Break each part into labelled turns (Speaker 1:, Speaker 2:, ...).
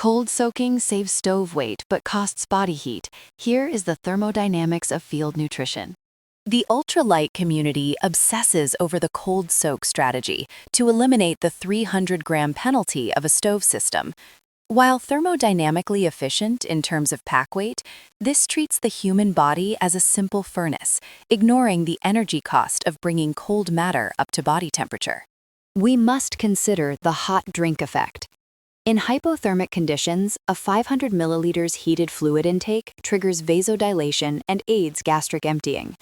Speaker 1: Cold soaking saves stove weight but costs body heat. Here is the thermodynamics of field nutrition. The ultralight community obsesses over the cold soak strategy to eliminate the 300-gram penalty of a stove system. While thermodynamically efficient in terms of pack weight, this treats the human body as a simple furnace, ignoring the energy cost of bringing cold matter up to body temperature. We must consider the hot drink effect. In hypothermic conditions, a 500 milliliters heated fluid intake triggers vasodilation and aids gastric emptying.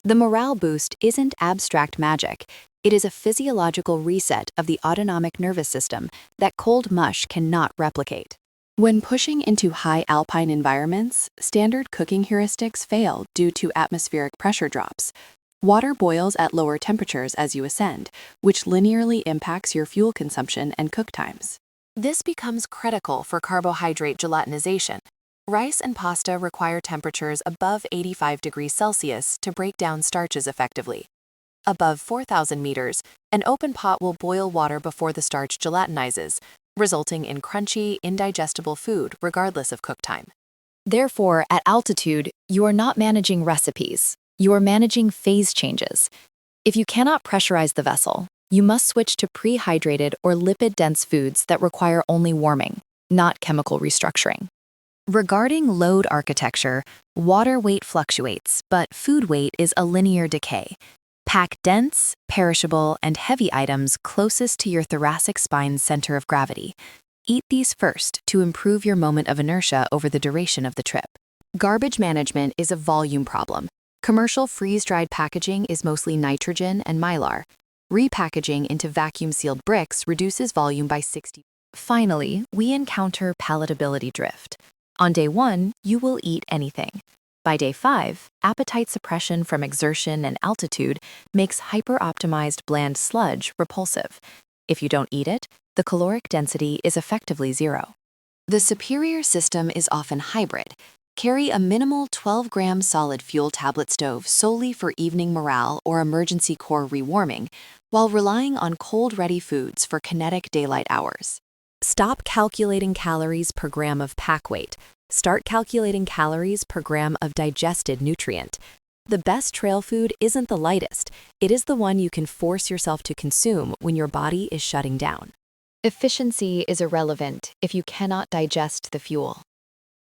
Speaker 1: The morale boost isn't abstract magic. It is a physiological reset of the autonomic nervous system that cold mush cannot replicate. When pushing into high alpine environments, standard cooking heuristics fail due to atmospheric pressure drops. Water boils at lower temperatures as you ascend, which linearly impacts your fuel consumption and cook times. This becomes critical for carbohydrate gelatinization. Rice and pasta require temperatures above 85 degrees Celsius to break down starches effectively. Above 4,000 meters, an open pot will boil water before the starch gelatinizes, resulting in crunchy, indigestible food regardless of cook time. Therefore, at altitude, you are not managing recipes. You are managing phase changes. If you cannot pressurize the vessel, you must switch to prehydrated or lipid-dense foods that require only warming, not chemical restructuring. Regarding load architecture, water weight fluctuates, but food weight is a linear decay. Pack dense, perishable, and heavy items closest to your thoracic spine's center of gravity. Eat these first to improve your moment of inertia over the duration of the trip. Garbage management is a volume problem. Commercial freeze-dried packaging is mostly nitrogen and mylar. Repackaging into vacuum-sealed bricks reduces volume by 60%. Finally, we encounter palatability drift. On day 1, you will eat anything. By day 5, appetite suppression from exertion and altitude makes hyper-optimized bland sludge repulsive. If you don't eat it, the caloric density is effectively 0. The superior system is often hybrid. Carry a minimal 12-gram solid fuel tablet stove solely for evening morale or emergency core rewarming, while relying on cold-ready foods for kinetic daylight hours. Stop calculating calories per gram of pack weight. Start calculating calories per gram of digested nutrient. The best trail food isn't the lightest. It is the one you can force yourself to consume when your body is shutting down. Efficiency is irrelevant if you cannot digest the fuel.